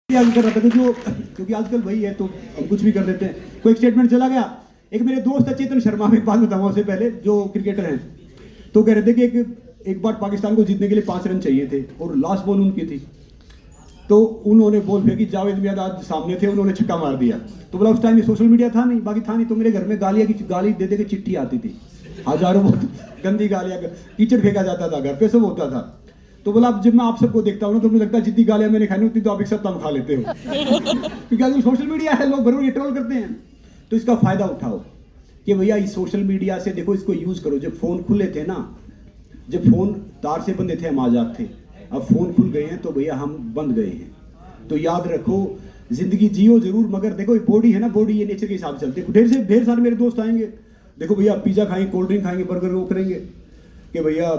याद कर रहा था जो क्योंकि आजकल वही है तो हम कुछ भी कर देते हैं। कोई स्टेटमेंट चला गया। एक मेरे दोस्त है चेतन शर्मा, में बात बताऊंगा उससे पहले, जो क्रिकेटर हैं, तो कह रहे थे कि एक बार पाकिस्तान को जीतने के लिए 5 रन चाहिए थे और लास्ट बॉल उनकी थी, तो उन्होंने बॉल फेंकी, जावेद मियां आज सामने थे, उन्होंने छक्का मार दिया। तो बोला उस टाइम ये सोशल मीडिया था नहीं, बाकी था नहीं, तो मेरे घर में गाली दे दे के चिट्ठी आती थी, हजारों बहुत गंदी गालियाँ, कीचड़ फेंका जाता था घर पे, सब होता था। तो बोला अब जब मैं आप सबको देखता हूँ ना तो मुझे लगता है जितनी गालियाँ मैंने खानी उतनी तो आप एक सब खा लेते हो क्योंकि आजकल सोशल मीडिया है, लोग भर ये ट्रोल करते हैं। तो इसका फायदा उठाओ कि भैया इस सोशल मीडिया से देखो, इसको यूज करो। जब फोन खुले थे ना, जब फोन तार से बंधे थे हम आजाद थे, अब फोन खुल गए हैं तो भैया हम बंद गए हैं। तो याद रखो, जिंदगी जियो जरूर, मगर देखो बॉडी है ना, बॉडी ये नेचर के हिसाब से चलती है। ढेर सारे मेरे दोस्त आएंगे, देखो भैया पिज्जा खाएंगे, कोल्ड ड्रिंक खाएंगे, बर्गर वो करेंगे कि भैया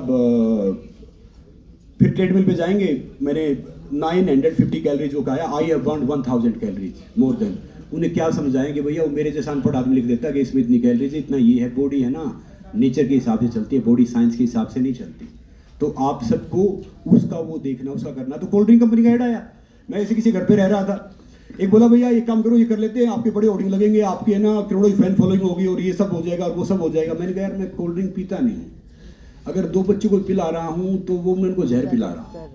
फिर ट्रेडमिल पे जाएंगे, मैंने 950 कैलोरीज जो खाया, I have burn 1000 calories more than. उन्हें क्या समझाएंगे भैया, वो मेरे जैसा अनपढ़ आदमी लिख देता है कि इसमें इतनी कैलोरीज है, इतना ये है। बॉडी है ना, नेचर के हिसाब से चलती है, बॉडी साइंस के हिसाब से नहीं चलती। तो आप सबको उसका वो देखना, उसका करना। तो कोल्ड ड्रिंक कंपनी का ऐड आया, मैं ऐसे किसी घर पे रह रहा था, एक बोला भैया ये काम करो, ये कर लेते हैं, आपके बड़े होर्डिंग लगेंगे, आपकी है ना करोड़ों फैन फॉलोइंग होगी और ये सब हो जाएगा और वो सब हो जाएगा। मैंने कहा यार मैं कोल्ड ड्रिंक पीता नहीं हूँ, अगर 2 बच्चों को पिला रहा हूँ तो वो मैं उनको जहर पिला रहा हूँ।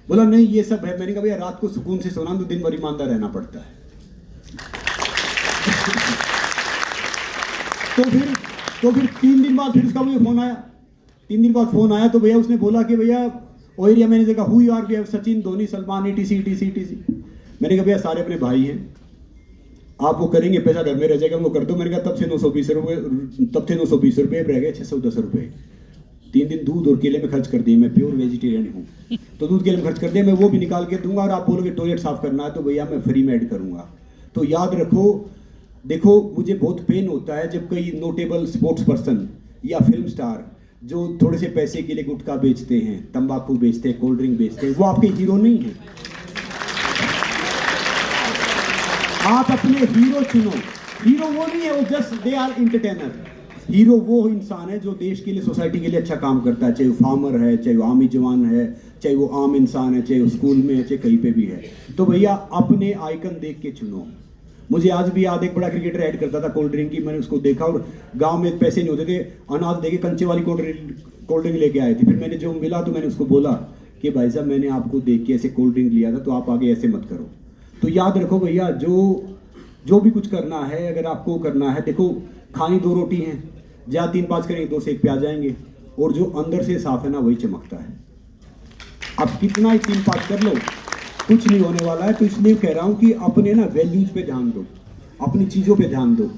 बोला नहीं ये सब है। मैंने कहा भैया रात को सुकून से सोना तो दिन भर ईमानदार रहना पड़ता है। तो फिर 3 दिन बाद फिर उसका मुझे फोन आया, 3 दिन बाद फोन आया तो भैया उसने बोला कि भैया वो एरिया मैंने देखा, who you are, we have Sachin, Dhoni, Salman, ETC। मैंने कहा भैया सारे अपने भाई हैं, आप वो करेंगे, पैसा घर में रह जाएगा, वो कर दो। मैंने कहा तब थे 920 रुपये, रह गए 610 रुपये। 3 दिन दूध और केले में खर्च कर दिए, मैं प्योर वेजिटेरियन हूँ, तो दूध केले में खर्च कर दिया, मैं वो भी निकाल के दूंगा। और आप बोलोगे टॉयलेट साफ करना है तो भैया मैं फ्री में ऐड करूंगा। तो याद रखो, देखो मुझे बहुत पेन होता है जब कोई नोटेबल स्पोर्ट्स पर्सन या फिल्म स्टार जो थोड़े से पैसे के लिए गुटखा बेचते हैं, तंबाकू बेचते हैं, कोल्ड ड्रिंक बेचते हैं, वो आपके हीरो नहीं है। आप अपने हीरो चुनो। हीरो वो नहीं है, वो just they are entertainer. Hero वो इंसान है जो देश के लिए, सोसाइटी के लिए अच्छा काम करता है, चाहे वो फार्मर है, चाहे वो आर्मी जवान है, चाहे वो आम इंसान है, चाहे वो स्कूल में है, चाहे कहीं पे भी है। तो भैया अपने आइकन देख के चुनो। मुझे आज भी याद, एक बड़ा क्रिकेटर ऐड करता था कोल्ड ड्रिंक की, मैंने उसको देखा और गांव में पैसे नहीं होते थे, अनाज देके कंचे वाली कोल्ड ड्रिंक लेके आए थे। फिर मैंने जो मिला तो मैंने उसको बोला कि भाई साहब मैंने आपको देख के ऐसे कोल्ड ड्रिंक लिया था, तो आप आगे ऐसे मत करो। तो याद रखो भैया, जो भी कुछ करना है, अगर आपको करना है, देखो खानी 2 रोटी हैं, जहाँ 3-5 करेंगे 2 से 1 पे आ जाएंगे, और जो अंदर से साफ है ना वही चमकता है। अब कितना ही 3-5 कर लो, कुछ नहीं होने वाला है। तो इसलिए कह रहा हूँ कि अपने ना वैल्यूज पे ध्यान दो, अपनी चीज़ों पे ध्यान दो।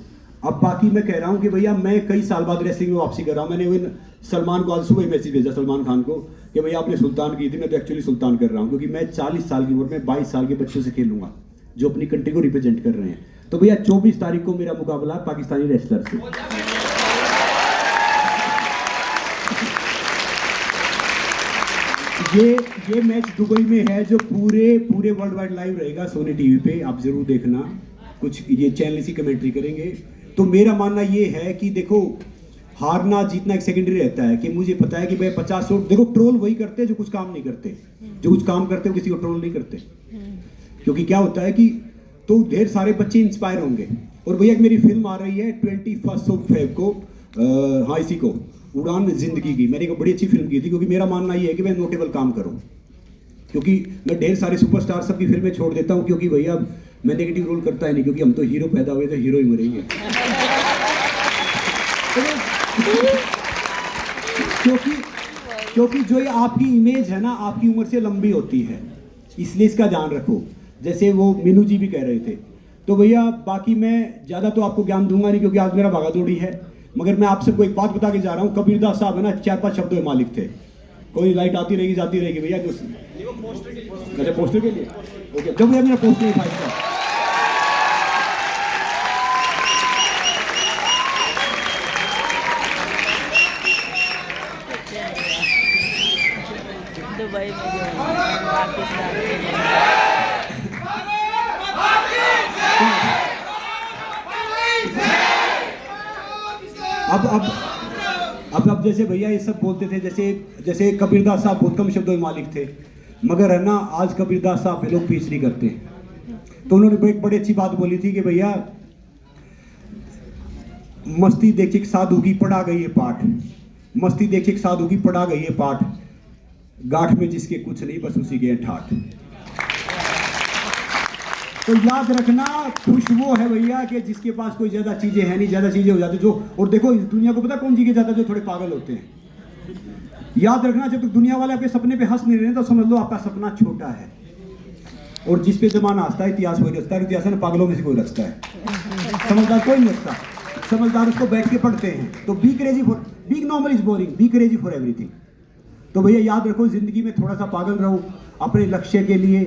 अब बाकी मैं कह रहा हूँ कि भैया मैं कई साल बाद रेसलिंग में वापसी कर रहा हूँ। मैंने सलमान को आज सुबह ही मैसेज भेजा, सलमान खान को, कि भैया आपने सुल्तान की थी, मैं तो एक्चुअली सुल्तान कर रहा हूँ, क्योंकि मैं 40 साल की उम्र में 22 साल के बच्चों से खेलूंगा जो अपनी कंट्री को रिप्रेजेंट कर रहे हैं। तो भैया 24 तारीख को मेरा मुकाबला है पाकिस्तानी रेसलर से। ये मैच दुबई में है, जो पूरे वर्ल्ड वाइड लाइव रहेगा सोनी टीवी पे, आप जरूर देखना। कुछ ये चैनल इसी कमेंट्री करेंगे। तो मेरा मानना ये है कि देखो हारना जीतना एक सेकेंडरी रहता है, कि मुझे पता है कि भाई 50 लोग, देखो ट्रोल वही करते हैं जो कुछ काम नहीं करते, जो कुछ काम करते हैं किसी को ट्रोल नहीं करते। क्योंकि क्या होता है कि तो ढेर सारे बच्चे इंस्पायर होंगे। और भैया मेरी फिल्म आ रही है 21 फेब को, हाँ इसी को, उड़ान जिंदगी की। मैंने एक बड़ी अच्छी फिल्म की थी, क्योंकि मेरा मानना ये है कि मैं नोटेबल काम करूं। क्योंकि मैं ढेर सारे सुपरस्टार सबकी फिल्में छोड़ देता हूं, क्योंकि भैया मैं नेगेटिव रोल करता ही नहीं, क्योंकि हम तो हीरो पैदा हुए तो हीरो ही मरेंगे। क्योंकि जो ये आपकी इमेज है ना, आपकी उम्र से लंबी होती है, इसलिए इसका ध्यान रखो। जैसे वो मीनू जी भी कह रहे थे। तो भैया बाकी मैं ज़्यादा तो आपको ज्ञान दूंगा नहीं, क्योंकि आज मेरा भागादौड़ी है, मगर मैं आप सबको एक बात बता के जा रहा हूँ। कबीरदास साहब है ना 4-5 शब्दों के मालिक थे। कोई लाइट आती रहेगी जाती रहेगी भैया, जो अच्छा पोस्टर के लिए ओके, जब भैया मेरा पोस्टर ही था। दुबई में जो पाकिस्तान अब जैसे भैया ये सब बोलते थे, जैसे कबीरदास साहब बहुत कम शब्दों में मालिक थे, मगर है ना आज कबीरदास साहब पे लोग पीछड़ी करते हैं। तो उन्होंने एक बड़ी अच्छी बात बोली थी कि भैया मस्ती देख एक साधु की पढ़ा गई है पाठ, मस्ती देख एक साधु की पढ़ा गई है पाठ, गांठ में जिसके कुछ नहीं बस उसी के ठाठ। तो याद रखना, खुश वो है भैया कि जिसके पास कोई ज्यादा चीजें हैं नहीं, ज्यादा चीजें हो जाती जो। और देखो इस दुनिया को पता कौन जी के जाता है, जो थोड़े पागल होते हैं। याद रखना, जब तक दुनिया वाले आपके सपने पे हंस नहीं रहे तो समझ लो आपका सपना छोटा है। और जिस पे जमाना हंसता है इतिहास वही रचता है, इतिहास में पागलों में से कोई रचता है, समझदार कोई नहीं रचता। समझदार उसको बैठ के पढ़ते हैं। तो be crazy for, being normal is boring, be crazy for everything. तो भैया याद रखो, जिंदगी में थोड़ा सा पागल रहो अपने लक्ष्य के लिए,